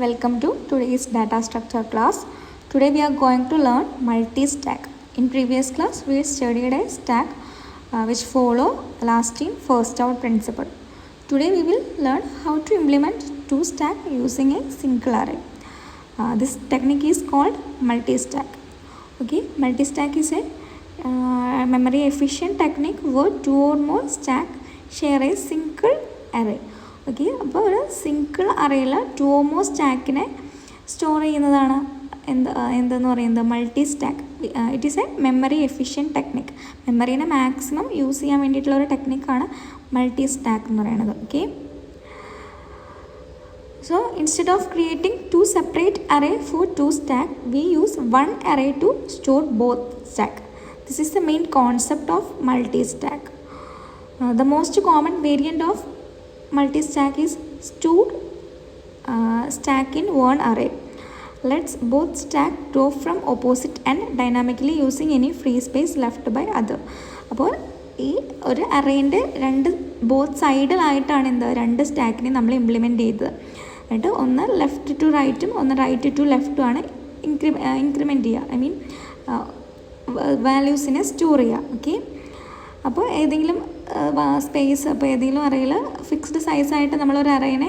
welcome to today's data structure class. Today we are going to learn multi-stack. In previous class we studied a stack which follow last in first out principle. Today we will learn how to implement two stack using a single array. This technique is called multi-stack. Okay, multi-stack is a memory efficient technique where two or more stack share a single array. Okay, അപ്പോൾ ഒരു single അറേയിൽ two or more സ്റ്റാക്കിനെ store ചെയ്യുന്നതാണ് എന്തെന്ന് പറയുന്നത് multi stack. It is a memory efficient technique. മെമ്മറീനെ maximum use ചെയ്യാൻ വേണ്ടിയിട്ടുള്ള ഒരു ടെക്നിക്കാണ് മൾട്ടി സ്റ്റാക്ക് എന്ന് പറയുന്നത്. Okay, so instead of creating two separate array for two stack we use one array to store both stack. This is the main concept of multi stack. The most common variant of multi-stack is stored stack in one array. Let's both stack draw from opposite and dynamically using any free space left by other. അപ്പോൾ ഈ ഒരു അറേൻ്റെ both സൈഡിലായിട്ടാണ് രണ്ട് സ്റ്റാക്കിനെ നമ്മൾ implement ചെയ്തത്. എന്നിട്ട് ഒന്ന് left to റൈറ്റും ഒന്ന് റൈറ്റ് ടു ലെഫ്റ്റും ആണ് ഇൻക്രിമെൻറ്റ് ചെയ്യുക. ഐ മീൻ വാല്യൂസിനെ സ്റ്റോർ ചെയ്യുക. ഓക്കെ, അപ്പോൾ ഏതെങ്കിലും സ്പേസ്, അപ്പോൾ ഏതെങ്കിലും അറേയിൽ ഫിക്സ്ഡ് സൈസായിട്ട് നമ്മളൊരു അറേനെ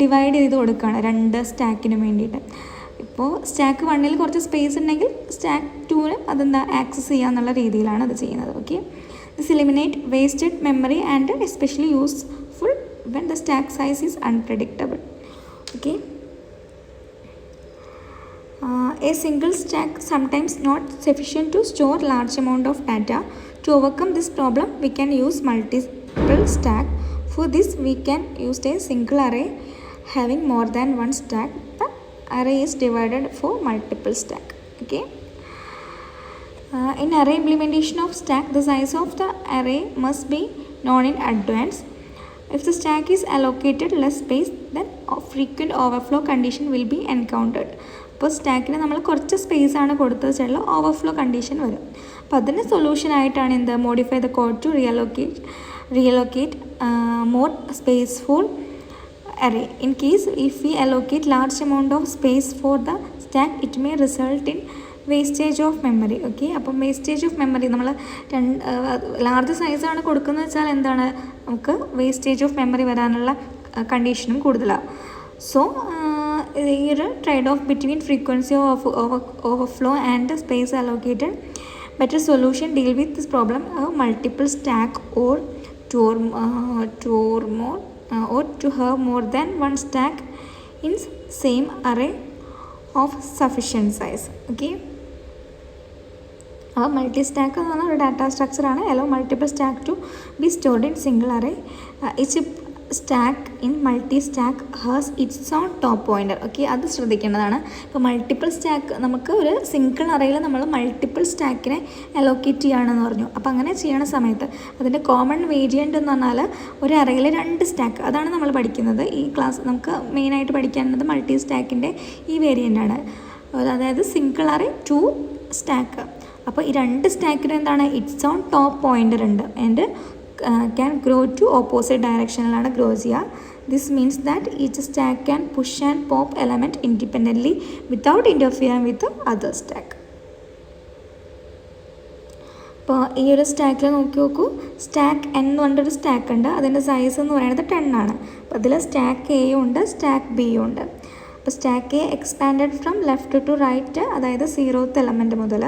ഡിവൈഡ് ചെയ്ത് കൊടുക്കുകയാണ് രണ്ട് സ്റ്റാക്കിനും വേണ്ടിയിട്ട്. ഇപ്പോൾ സ്റ്റാക്ക് വണ്ണിൽ കുറച്ച് സ്പേസ് ഉണ്ടെങ്കിൽ സ്റ്റാക്ക് ടൂവിന് അതെന്താ ആക്സസ് ചെയ്യുക എന്നുള്ള രീതിയിലാണ് അത് ചെയ്യുന്നത്. Okay, this eliminate wasted memory and especially useful when the stack size is unpredictable. Okay, a single stack sometimes not sufficient to store large amount of data. To overcome this problem we can use multiple stack. For this we can use a single array having more than one stack. The array is divided for multiple stack. Okay, in array implementation of stack the size of the array must be known in advance. If the stack is allocated less space then frequent overflow condition will be encountered. അപ്പോൾ സ്റ്റാക്കിന് നമ്മൾ കുറച്ച് space ആണ് കൊടുത്തത് വെച്ചാൽ overflow condition വരും. അപ്പോൾ അതിന് സൊല്യൂഷനായിട്ടാണ് എന്ത് modify the code to reallocate more space full array. In case if we allocate large amount of space for the stack it may result in wastage of memory. Okay, അപ്പം wastage of memory നമ്മൾ large സൈസാണ് കൊടുക്കുന്നത് വെച്ചാൽ എന്താണ്, നമുക്ക് wastage of memory വരാനുള്ള കണ്ടീഷനും കൂടുതലാണ്. So ഈ ഒരു trade off between frequency of overflow and space allocated better solution deal with this problem multiple stack or to have more than one stack in same array of sufficient size. Okay, അപ്പോൾ multi stack എന്ന് പറഞ്ഞാൽ ഒരു data സ്ട്രക്ചറാണ്. Allow multiple stack to be stored in single array. Each stack in multi stack has its own top pointer. Okay, അത് ശ്രദ്ധിക്കേണ്ടതാണ്. ഇപ്പോൾ multiple stack നമുക്ക് ഒരു സിംഗിൾ അറേയിൽ നമ്മൾ മൾട്ടിപ്പിൾ സ്റ്റാക്കിനെ അലോക്കേറ്റ് ചെയ്യുകയാണെന്ന് പറഞ്ഞു. അപ്പോൾ അങ്ങനെ ചെയ്യണ സമയത്ത് അതിൻ്റെ കോമൺ വേരിയൻ്റ് എന്ന് പറഞ്ഞാൽ ഒരു അറേയിൽ രണ്ട് സ്റ്റാക്ക്, അതാണ് നമ്മൾ പഠിക്കുന്നത്. ഈ ക്ലാസ് നമുക്ക് മെയിനായിട്ട് പഠിക്കാനുള്ളത് മൾട്ടി സ്റ്റാക്കിൻ്റെ ഈ വേരിയൻ്റാണ്. അതായത് സിംഗിൾ അറേ ടു സ്റ്റാക്ക്. അപ്പോൾ ഈ രണ്ട് സ്റ്റാക്കിന് എന്താണ് ഇറ്റ്സ് ഓൺ ടോപ്പ് പോയിൻ്റർ ഉണ്ട് and can grow to opposite directionലാണ് ഗ്രോ ചെയ്യുക. This means that each stack can push and pop element independently without interfering with other stack. അപ്പോൾ ഈ ഒരു സ്റ്റാക്കിൽ നോക്കൂ, സ്റ്റാക്ക് എൻ എന്ന് പറഞ്ഞൊരു സ്റ്റാക്ക് ഉണ്ട്. അതിൻ്റെ സൈസ് എന്ന് പറയുന്നത് 10 ആണ്. അപ്പോൾ അതിൽ സ്റ്റാക്ക് എയും ഉണ്ട് സ്റ്റാക്ക് ബിയും ഉണ്ട്. അപ്പോൾ stack A expanded from left to right, അതായത് 0th എലമെൻറ്റ് മുതൽ.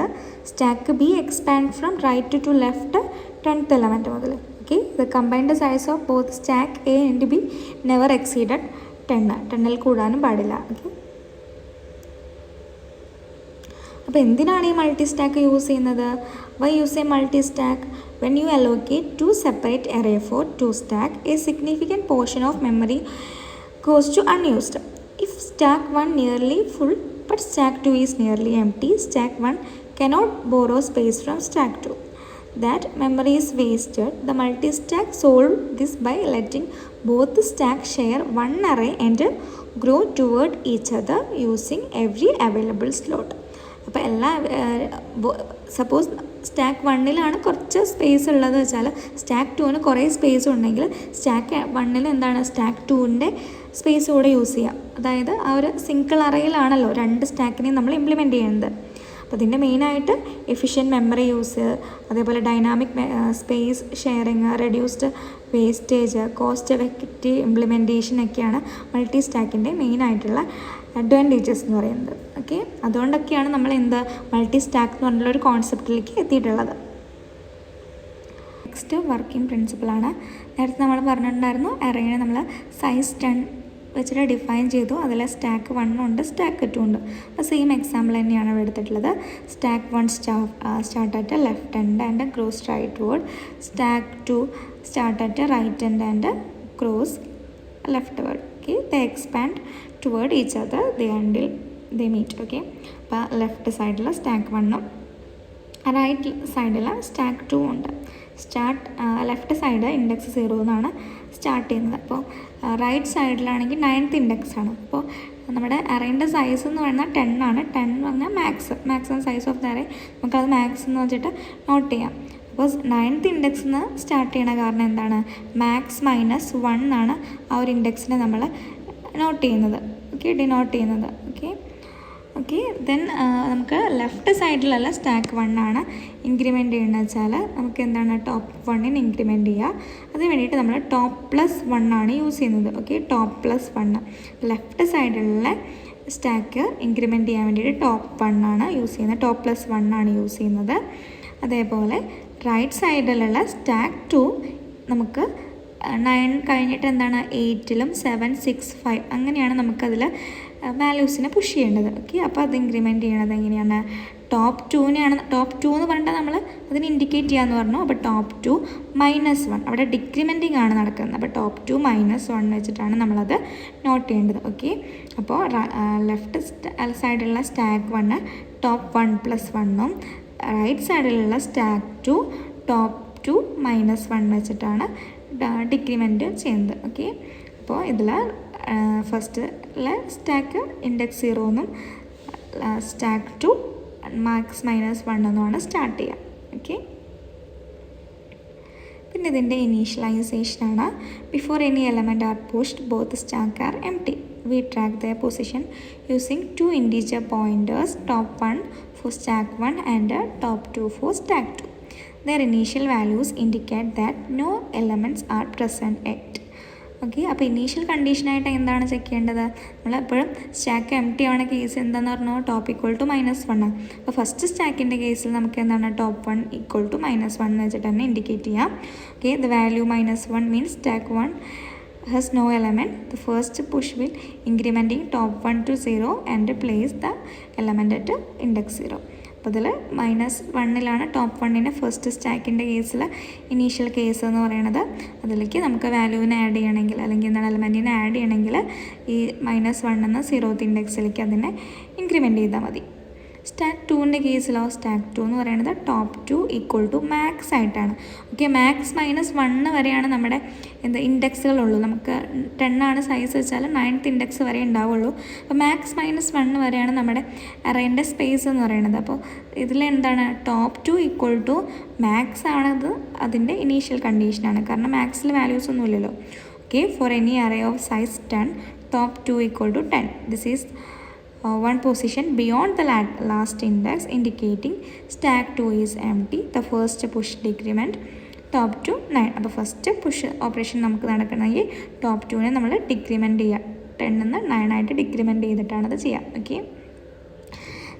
Stack B expand from right to left 10th element മുതൽ. Okay, the combined size of both stack A and B never exceeded 10. 10ൽ കൂടാനും പാടില്ല. Okay, അപ്പോൾ എന്തിനാണ് ഈ multi stack use ചെയ്യുന്നത്? Why use a multi stack? When you allocate to separate array for two stack a significant portion of memory goes to unused. If stack 1 nearly full but stack 2 is nearly empty, stack 1 cannot borrow space from stack 2. That memory is wasted. The multi-stack solve this by letting both the stack share one array and grow toward each other using every available slot. അപ്പോൾ എല്ലാ suppose stack 1ലാണ് കുറച്ച് space ഉള്ളത് വെച്ചാൽ stack 2ന് കുറേ space ഉണ്ടെങ്കിൽ stack 1ൽ എന്താണ് stack 2ൻ്റെ space കൂടെ യൂസ് ചെയ്യാം. അതായത് ആ ഒരു സിംഗിൾ അറയിലാണല്ലോ രണ്ട് സ്റ്റാക്കിനെയും നമ്മൾ ഇംപ്ലിമെൻറ്റ് ചെയ്യുന്നത്. അപ്പോൾ ഇതിൻ്റെ മെയിനായിട്ട് എഫിഷ്യൻറ്റ് മെമ്മറി യൂസ്, അതേപോലെ dynamic space sharing, reduced wastage, cost effective implementation ഒക്കെയാണ് മൾട്ടി സ്റ്റാക്കിൻ്റെ മെയിനായിട്ടുള്ള അഡ്വാൻറ്റേജസ് എന്ന് പറയുന്നത്. ഓക്കെ, അതുകൊണ്ടൊക്കെയാണ് നമ്മൾ മൾട്ടി സ്റ്റാക്ക് എന്ന് പറഞ്ഞുള്ള ഒരു കോൺസെപ്റ്റിലേക്ക് എത്തിയിട്ടുള്ളത്. നെക്സ്റ്റ് വർക്കിംഗ് പ്രിൻസിപ്പിളാണ്. നേരത്തെ നമ്മൾ പറഞ്ഞിട്ടുണ്ടായിരുന്നു അറേനെ നമ്മൾ സൈസ് 10 വെച്ചിട്ട് ഡിഫൈൻ ചെയ്തു. അതിൽ സ്റ്റാക്ക് 1 ഉണ്ട്, സ്റ്റാക്ക് 2 ഉണ്ട്. അപ്പോൾ സെയിം എക്സാമ്പിൾ തന്നെയാണ് ഇവിടെ എടുത്തിട്ടുള്ളത്. Stack 1 start at left end and cross rightward. Stack 2 start at right end and cross leftward. Okay, they expand toward each other until they meet. Okay, അപ്പോൾ left സൈഡിൽ stack 1ഉം right സൈഡിൽ stack 2 ഉണ്ട്. Left side index 0 എന്നാണ് start ചെയ്യുന്നത്. അപ്പോൾ right സൈഡിലാണെങ്കിൽ 9th index ആണ്. അപ്പോൾ നമ്മുടെ അറേൻ്റെ സൈസ് എന്ന് പറയുന്നത് 10 ആണ്. 10 എന്ന് പറഞ്ഞാൽ maximum size of the array. നമുക്കത് മാക്സ് എന്ന് വെച്ചിട്ട് നോട്ട് ചെയ്യാം. അപ്പോൾ 9th ഇൻഡെക്സിൽ നിന്ന് സ്റ്റാർട്ട് ചെയ്യണ കാരണം എന്താണ്? മാക്സ് -1 ആണ് ആ ഒരു ഇൻഡെക്സിനെ നമ്മൾ നോട്ട് ചെയ്യുന്നത്. ഓക്കെ, ഡിനോട്ട് ചെയ്യുന്നത്. ഓക്കെ, ദെൻ നമുക്ക് ലെഫ്റ്റ് സൈഡിലുള്ള സ്റ്റാക്ക് 1 ആണ് ഇൻക്രിമെൻറ്റ് ചെയ്യുന്നത് വെച്ചാൽ നമുക്ക് എന്താണ് ടോപ്പ് 1ന് ഇൻക്രിമെൻറ്റ് ചെയ്യുക. അതിന് വേണ്ടിയിട്ട് നമ്മൾ ടോപ്പ് +1 ആണ് യൂസ് ചെയ്യുന്നത്. Okay, top +1. ലെഫ്റ്റ് സൈഡിലുള്ള സ്റ്റാക്ക് ഇൻക്രിമെൻറ്റ് ചെയ്യാൻ വേണ്ടിയിട്ട് ടോപ്പ് 1 ആണ് യൂസ് ചെയ്യുന്നത്, ടോപ്പ് +1 ആണ് യൂസ് ചെയ്യുന്നത്. അതേപോലെ റൈറ്റ് സൈഡിലുള്ള സ്റ്റാക്ക് 2 നമുക്ക് 9 കഴിഞ്ഞിട്ട് എന്താണ് 8ലും 7, 6, 5 അങ്ങനെയാണ് നമുക്കതിൽ വാല്യൂസിനെ പുഷ് ചെയ്യേണ്ടത്. ഓക്കെ, അപ്പോൾ അത് ഇൻക്രിമെൻറ്റ് ചെയ്യണത് എങ്ങനെയാണ്? ടോപ്പ് 2നെയാണ്. ടോപ്പ് 2 എന്ന് പറഞ്ഞാൽ നമ്മൾ അതിന് ഇൻഡിക്കേറ്റ് ചെയ്യാമെന്ന് പറഞ്ഞു. അപ്പോൾ ടോപ്പ് 2 -1 അവിടെ ഡിക്രിമെൻറ്റിങ് ആണ് നടക്കുന്നത്. അപ്പോൾ ടോപ്പ് 2 -1 വെച്ചിട്ടാണ് നമ്മളത് നോട്ട് ചെയ്യേണ്ടത്. ഓക്കെ, അപ്പോൾ ലെഫ്റ്റ് സൈഡിലുള്ള സ്റ്റാക്ക് 1 ടോപ്പ് 1 +1ഉം റൈറ്റ് സൈഡിലുള്ള സ്റ്റാക്ക് 2 ടോപ്പ് 2 -1 വെച്ചിട്ടാണ് ഡിക്രിമെൻറ്റ് ചെയ്യുന്നത്. ഓക്കെ, അപ്പോൾ ഇതിൽ ഫസ്റ്റിലെ സ്റ്റാക്ക് ഇൻഡെക്സ് 0 എന്നും സ്റ്റാക്ക് 2 മാക്സ് -1 എന്നുമാണ് സ്റ്റാർട്ട് ചെയ്യുക. ഓക്കെ, പിന്നെ ഇതിൻ്റെ ഇനീഷ്യലൈസേഷനാണ്. Before any element are pushed both stack are empty. We track their position using 2 integer pointers, top 1 for stack 1 and top 2 for stack 2. Their initial values indicate that no elements are present yet. Okay, അപ്പോൾ initial കണ്ടീഷനായിട്ട് എന്താണ് check ചെയ്യേണ്ടത്? നമ്മളെപ്പോഴും stack empty ആവണ case എന്താണെന്ന് പറഞ്ഞാൽ top =-1. അപ്പോൾ first സ്റ്റാക്കിൻ്റെ കേസിൽ നമുക്ക് എന്താണ് ടോപ്പ് 1 =-1 എന്ന് വെച്ചിട്ട് തന്നെ ഇൻഡിക്കേറ്റ് ചെയ്യാം. Okay, the value -1 means stack 1 has no element. The first push will incrementing top 1 to 0 and place the element at index 0. അപ്പോൾ ഇതിൽ -1ലാണ് ടോപ്പ് 1ൻ്റെ ഫസ്റ്റ് സ്റ്റാക്കിൻ്റെ കേസിൽ ഇനീഷ്യൽ കേസ് എന്ന് പറയുന്നത്. അതിലേക്ക് നമുക്ക് വാല്യൂവിനെ ആഡ് ചെയ്യണമെങ്കിൽ അല്ലെങ്കിൽ എന്താണ് എലമെൻറ്റിനെ ആഡ് ചെയ്യണമെങ്കിൽ ഈ -1 എന്ന 0th ഇൻഡെക്സിലേക്ക് അതിനെ ഇൻക്രിമെൻറ്റ് ചെയ്താൽ മതി. സ്റ്റാക്ക് 2ൻ്റെ കേസിലോ സ്റ്റാക്ക് 2 എന്ന് പറയുന്നത് ടോപ്പ് 2 = മാക്സ് ആയിട്ടാണ്. ഓക്കെ, മാക്സ് -1 വരെയാണ് നമ്മുടെ ഇൻഡെക്സുകളുള്ളൂ. നമുക്ക് 10 ആണ് സൈസ് വെച്ചാൽ 9th ഇൻഡെക്സ് വരെ ഉണ്ടാവുള്ളൂ. അപ്പോൾ മാക്സ് -1 വരെയാണ് നമ്മുടെ അറേൻ്റെ സ്പേസ് എന്ന് പറയുന്നത്. അപ്പോൾ ഇതിലെന്താണ് ടോപ്പ് 2 മാക്സ് ആണത് അതിൻ്റെ ഇനീഷ്യൽ കണ്ടീഷനാണ്. കാരണം മാക്സിൽ വാല്യൂസ് ഒന്നും ഇല്ലല്ലോ. Okay, for any array of size 10 top 2 = 10. This is one position beyond the last index indicating stack 2 is empty. The first push decrement top to 9. അപ്പോൾ ഫസ്റ്റ് പുഷ് ഓപ്പറേഷൻ നമുക്ക് നടക്കണമെങ്കിൽ top 2നെ നമ്മൾ decrement ചെയ്യുക. 10 നിന്ന് 9 ആയിട്ട് decrement ചെയ്തിട്ടാണ് അത് ചെയ്യുക. Okay,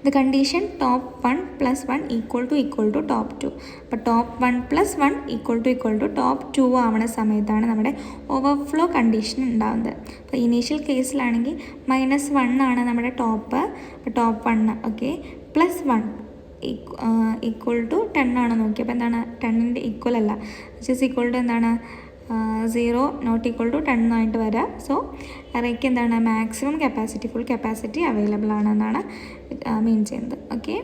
the condition top 1 + 1 = top 2. അപ്പോൾ ടോപ്പ് 1 + 1 = ടോപ്പ് 2 ആവണ സമയത്താണ് നമ്മുടെ ഓവർഫ്ലോ കണ്ടീഷൻ ഉണ്ടാകുന്നത്. അപ്പോൾ ഇനീഷ്യൽ കേസിലാണെങ്കിൽ -1 ആണ് നമ്മുടെ ടോപ്പ്. അപ്പോൾ ടോപ്പ് 1 ഓക്കെ +1 = 10 ആണ് നോക്കി. അപ്പോൾ എന്താണ് 10ൻ്റെ ഈക്വൽ അല്ല, എന്താണ് 0 ≠ 10 ആയിട്ട് വരാം. സോ അറേക്ക് എന്താണ് maximum capacity full capacity available ആണെന്നാണ് മീൻ ചെയ്യുന്നത്. ഓക്കെ,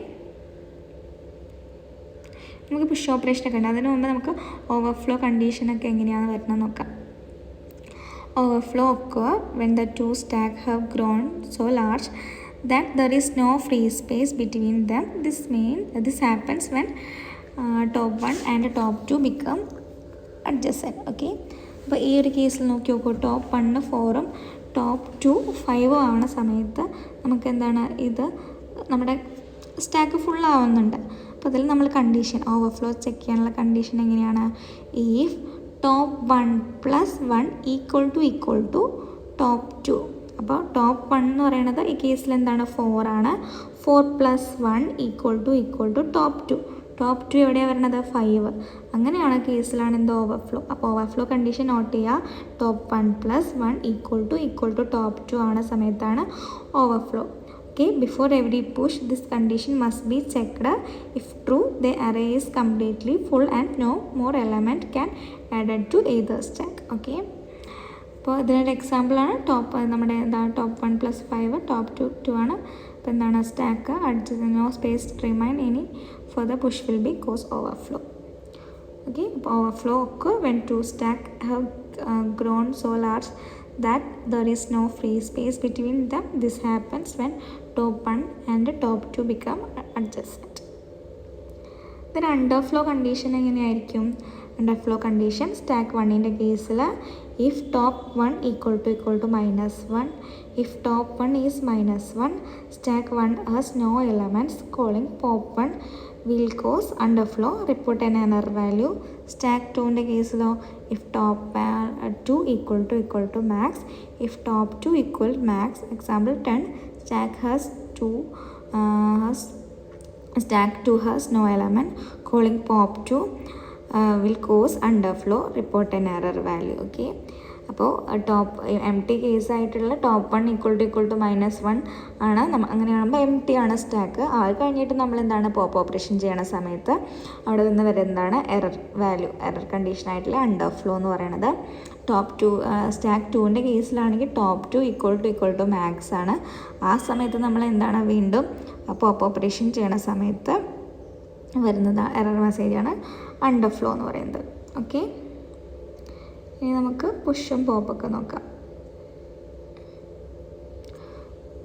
നമുക്ക് പുഷ് ഓപ്പറേഷനൊക്കെ ഉണ്ട്. അതിന് മുമ്പ് നമുക്ക് ഓവർഫ്ലോ കണ്ടീഷനൊക്കെ എങ്ങനെയാണെന്ന് വരുന്നത് നോക്കാം. Overflow occur when the two stacks have grown so large that there is no free space between them. This happens when top 1 and top 2 become adjacent. Okay, അപ്പോൾ ഈ ഒരു കേസിൽ നോക്കി നോക്കൂ, ടോപ്പ് 1 4ഉം ടോപ്പ് 2 5 ആവുന്ന സമയത്ത് നമുക്ക് എന്താണ് ഇത് നമ്മുടെ സ്റ്റാക്ക് ഫുള്ളാവുന്നുണ്ട്. അപ്പോൾ അതിൽ നമ്മൾ കണ്ടീഷൻ ഓവർഫ്ലോ ചെക്ക് ചെയ്യാനുള്ള കണ്ടീഷൻ എങ്ങനെയാണ്? If top 1 + 1 equal to top 2. അപ്പോൾ ടോപ്പ് 1 എന്ന് പറയുന്നത് ഈ കേസിൽ എന്താണ് 4 ആണ്. 4 + 1 ഈക്വൽ ടു ടോപ്പ് 2. ടോപ്പ് 2 എവിടെയാണ് വരുന്നത്? 5. അങ്ങനെയാണ് കേസിലാണ് എന്ത് ഓവർഫ്ലോ. അപ്പോൾ ഓവർഫ്ലോ കണ്ടീഷൻ നോട്ട് ചെയ്യുക. ടോപ്പ് 1 + 1 ഈക്വൽ ടു ടോപ്പ് 2 ആവുന്ന സമയത്താണ് overflow. Okay, before every push, this condition must be checked. If true, the array is completely full and no more element can added to either stack. Okay. അപ്പോൾ ഇതിനൊരു എക്സാമ്പിളാണ് നമ്മുടെ എന്താണ് top 1 + 5 top 2 ആണ്. അപ്പോൾ എന്താണ് stack adjust no space remain any further push will be cause overflow. Okay, അപ്പോൾ overflow ഒക്കെ when two stack have grown so large that there is no free space between them. This happens when top 1 and top 2 become adjacent. Then underflow condition എങ്ങനെയായിരിക്കും? Underflow condition stack 1ൻ്റെ കേസിൽ if top 1 equal to -1, if top 1 is -1, stack 1 has no elements, calling pop 1 will cause underflow, report an error value. Stack 2ൻ്റെ കേസിലോ if top 2 equal to max, if top 2 equal max, example 10, stack 2 has no element, calling pop 2 will cause underflow, report an error value. Okay, അപ്പോൾ top empty കേസായിട്ടുള്ള top 1 equal to -1 ആണ്. അങ്ങനെയാകുമ്പോൾ M T ആണ് stack. അത് കഴിഞ്ഞിട്ട് നമ്മൾ എന്താണ് pop operation ചെയ്യണ സമയത്ത് അവിടെ നിന്ന് വരുന്നതാണ് എറർ കണ്ടീഷനായിട്ടുള്ള അണ്ടർഫ്ലോ എന്ന് പറയുന്നത്. ടോപ്പ് 2 സ്റ്റാക്ക് 2ൻ്റെ കേസിലാണെങ്കിൽ ടോപ്പ് 2 ഈക്വൽ ടു മാക്സ് ആണ്. ആ സമയത്ത് നമ്മൾ എന്താണ് വീണ്ടും പോപ്പ് ഓപ്പറേഷൻ ചെയ്യണ സമയത്ത് വരുന്നത് എറർ മെസ്സേജാണ് അണ്ടർഫ്ലോ എന്ന് പറയുന്നത്. ഓക്കെ, ഇനി നമുക്ക് പുഷും പോപ്പൊക്കെ നോക്കാം.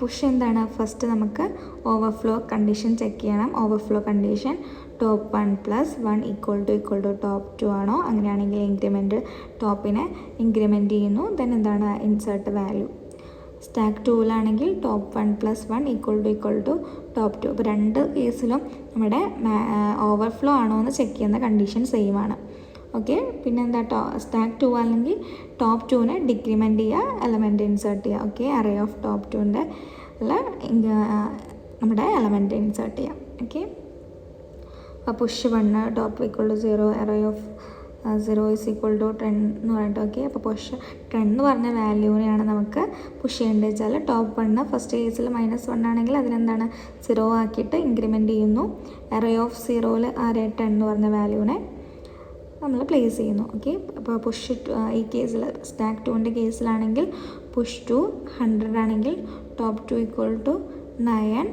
പുഷ് എന്താണ്? ഫസ്റ്റ് നമുക്ക് ഓവർഫ്ലോ കണ്ടീഷൻ ചെക്ക് ചെയ്യണം. Overflow condition top 1 + 1 equal to top 2 ആണോ? അങ്ങനെയാണെങ്കിൽ ഇൻക്രിമെൻറ്റ് ടോപ്പിനെ ഇൻക്രിമെൻറ്റ് ചെയ്യുന്നു. ദെൻ എന്താണ് ഇൻസേർട്ട് വാല്യൂ. സ്റ്റാക്ക് 2ലാണെങ്കിൽ ടോപ്പ് 1 + 1 ഈക്വൽ ടു ടോപ്പ് 2. അപ്പോൾ രണ്ട് കേസിലും നമ്മുടെ ഓവർഫ്ലോ ആണോ എന്ന് ചെക്ക് ചെയ്യുന്ന കണ്ടീഷൻ സെയിം ആണ്. ഓക്കെ, പിന്നെ എന്താ സ്റ്റാക്ക് 2 അല്ലെങ്കിൽ ടോപ്പ് 2നെ ഡിക്രിമെൻറ്റ് ചെയ്യുക, എലമെൻറ്റ് ഇൻസേർട്ട് ചെയ്യുക. ഓക്കെ, അറേ ഓഫ് ടോപ്പ് 2ൻ്റെ നമ്മുടെ എലമെൻറ്റ് ഇൻസേർട്ട് ചെയ്യാം. ഓക്കെ, അപ്പോൾ push 1 top equal to 0, array of 0 is equal to 10 എന്ന് പറഞ്ഞിട്ട്. ഓക്കെ, അപ്പോൾ പുഷ് 10 എന്ന് പറഞ്ഞ വാല്യൂവിനെയാണ് നമുക്ക് പുഷ് ചെയ്യേണ്ടത് വെച്ചാൽ ടോപ്പ് 1 ഫസ്റ്റ് കേസിൽ -1 ആണെങ്കിൽ അതിനെന്താണ് 0 ആക്കിയിട്ട് ഇൻക്രിമെൻറ്റ് ചെയ്യുന്നു. അറേ ഓഫ് 0ൽ 10 എന്ന് പറഞ്ഞ വാല്യൂവിനെ നമ്മൾ പ്ലേസ് ചെയ്യുന്നു. ഓക്കെ, അപ്പോൾ പുഷ് ഈ കേസിൽ സ്റ്റാക്ക് 2ൻ്റെ കേസിലാണെങ്കിൽ പുഷ് 2 100 ആണെങ്കിൽ top 2 equal to 9,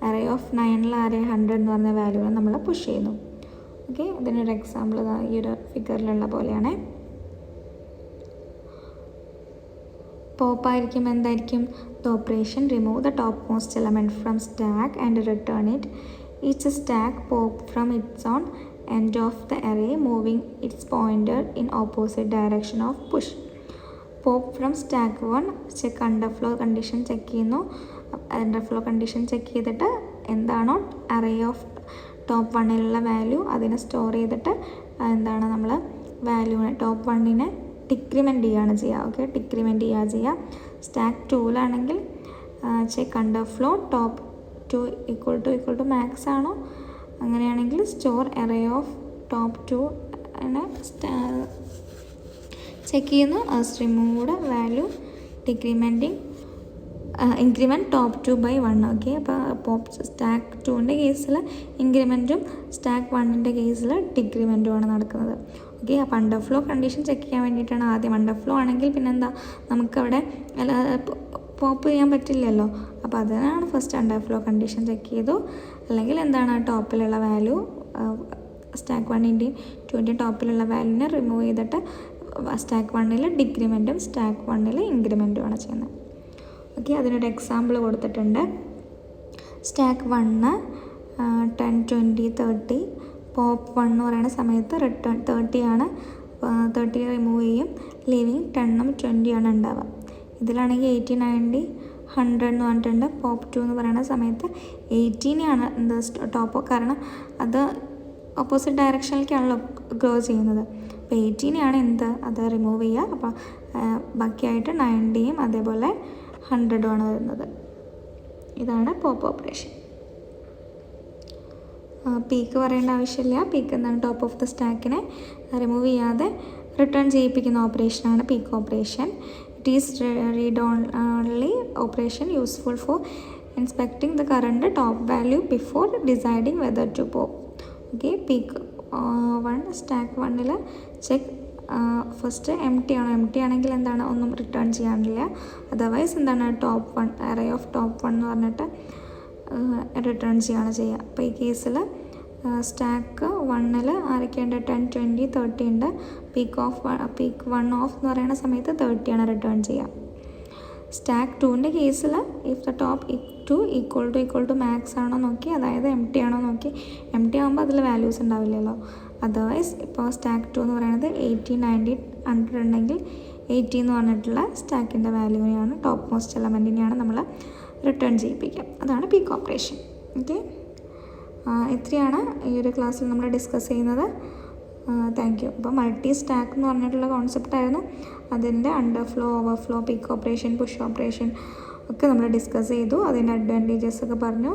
array of 9ൽ 100 എന്ന് പറഞ്ഞ വാല്യൂവിനെ നമ്മൾ പുഷ് ചെയ്യുന്നു. ഓക്കെ, ഇതിനൊരു എക്സാമ്പിൾ ഈ ഒരു ഫിഗറിലുള്ള പോലെയാണ്. പോപ്പായിരിക്കും എന്തായിരിക്കും? The operation remove the top most element from stack and return it. Each stack pop from its own end of the array moving its pointer in opposite direction of push. Pop from stack 1 check underflow condition check ചെയ്യുന്നു. Underflow condition check ചെയ്തിട്ട് എന്താണോ array of top 1ലുള്ള value അതിനെ store ചെയ്തിട്ട് എന്താണ് നമ്മൾ വാല്യൂവിനെ top 1നെ ഡിക്രിമെൻറ്റ് ചെയ്യുകയാണ് ചെയ്യുക. ഓക്കെ, ഡിക്രിമെൻറ്റ് ചെയ്യുക. സ്റ്റാക്ക് 2ലാണെങ്കിൽ check underflow top 2 equal to max ആണോ? അങ്ങനെയാണെങ്കിൽ store array of top 2 check ചെയ്യുന്നു. Removed value increment top 2/1. Okay, അപ്പോൾ സ്റ്റാക്ക് 2ൻ്റെ കേസിൽ ഇൻക്രിമെൻറ്റും സ്റ്റാക്ക് 1ൻ്റെ കേസിൽ ഡിക്രിമെൻറ്റുമാണ് നടക്കുന്നത്. ഓക്കെ, അപ്പോൾ അണ്ടർഫ്ലോ കണ്ടീഷൻ ചെക്ക് ചെയ്യാൻ വേണ്ടിയിട്ടാണ് ആദ്യം. അണ്ടർഫ്ലോ ആണെങ്കിൽ പിന്നെന്താ നമുക്കവിടെ പോപ്പ് ചെയ്യാൻ പറ്റില്ലല്ലോ. അപ്പോൾ അതിനാണ് ഫസ്റ്റ് അണ്ടർഫ്ലോ കണ്ടീഷൻ ചെക്ക് ചെയ്തു. അല്ലെങ്കിൽ എന്താണ് ടോപ്പിലുള്ള വാല്യൂ സ്റ്റാക്ക് 1ൻ്റെയും 2ൻ്റെയും ടോപ്പിലുള്ള വാല്യൂവിനെ റിമൂവ് ചെയ്തിട്ട് സ്റ്റാക്ക് 1ൽ ഡിക്രിമെൻറ്റും സ്റ്റാക്ക് 1ൽ ഇൻക്രിമെൻറ്റുമാണ് ചെയ്യുന്നത്. ഓക്കെ, അതിനൊരു എക്സാമ്പിൾ കൊടുത്തിട്ടുണ്ട്. സ്റ്റാക്ക് 1 10, 20, 30 പോപ്പ് 1 എന്ന് പറയുന്ന സമയത്ത് റിട്ടേൺ 30 ആണ്. 30 റിമൂവ് ചെയ്യും, ലീവിങ് 10ഉം 20 ആണ് ഉണ്ടാവുക. ഇതിലാണെങ്കിൽ 80, 90, 100 എന്ന് പറഞ്ഞിട്ടുണ്ട്. പോപ്പ് 2 എന്ന് പറയുന്ന സമയത്ത് 18 എന്ത് ടോപ്പ്, കാരണം അത് ഓപ്പോസിറ്റ് ഡയറക്ഷനിലേക്കാണല്ലോ ഗ്രോ ചെയ്യുന്നത്. അപ്പോൾ 18 എന്ത് അത് റിമൂവ് ചെയ്യുക. അപ്പോൾ ബാക്കിയായിട്ട് 90യും അതേപോലെ 100ഉം ആണ് വരുന്നത്. ഇതാണ് പോപ്പ് ഓപ്പറേഷൻ. പീക്ക് പറയേണ്ട ആവശ്യമില്ല. പീക്ക് എന്താണ്, ടോപ്പ് ഓഫ് ദ സ്റ്റാക്കിനെ റിമൂവ് ചെയ്യാതെ റിട്ടേൺ ചെയ്യിപ്പിക്കുന്ന ഓപ്പറേഷനാണ് peek operation. It is read only operation useful for inspecting the current top value before deciding whether to pop. Okay, peek 1 stack 1ൽ check first empty ആണെങ്കിൽ എന്താണ്, ഒന്നും return ചെയ്യാനില്ല. Otherwise എന്താണ്, ടോപ്പ് 1 അറേ ഓഫ് ടോപ്പ് 1 എന്ന് പറഞ്ഞിട്ട് return ചെയ്യുകയാണ് ചെയ്യുക. അപ്പോൾ ഈ കേസിൽ സ്റ്റാക്ക് 1ൽ ആരൊക്കെയുണ്ട്, 10, 20, 30 ഉണ്ട്. പീക്ക് 1 ഓഫ് എന്ന് പറയുന്ന സമയത്ത് 30 ആണ് റിട്ടേൺ ചെയ്യുക. സ്റ്റാക്ക് 2ൻ്റെ കേസിൽ if the top 2 equal to max ആണോ നോക്കി, അതായത് എം ടി ആണോ നോക്കി. എം ടി ആകുമ്പോൾ അതിൽ വാല്യൂസ് ഉണ്ടാവില്ലല്ലോ. അതർവൈസ് ഇപ്പോൾ സ്റ്റാക്ക് 2 എന്ന് പറയുന്നത് 80, 90, 100 ഉണ്ടെങ്കിൽ 80 എന്ന് പറഞ്ഞിട്ടുള്ള സ്റ്റാക്കിൻ്റെ വാല്യൂവിനെയാണ്, ടോപ്പ് മോസ്റ്റ് എലമെൻറ്റിനെയാണ് നമ്മൾ റിട്ടേൺ ചെയ്യിപ്പിക്കുക. അതാണ് പീക്ക് ഓപ്പറേഷൻ. ഓക്കെ, ഇത്രയാണ് ഈ ഒരു ക്ലാസ്സിൽ നമ്മൾ ഡിസ്കസ് ചെയ്യുന്നത്. Thank you. അപ്പോൾ മൾട്ടി സ്റ്റാക്ക് എന്ന് പറഞ്ഞിട്ടുള്ള കോൺസെപ്റ്റായിരുന്നു. അതിൻ്റെ underflow, overflow, peak operation, push operation ഒക്കെ നമ്മൾ ഡിസ്കസ് ചെയ്തു. അതിൻ്റെ അഡ്വാൻറ്റേജസ് ഒക്കെ പറഞ്ഞു.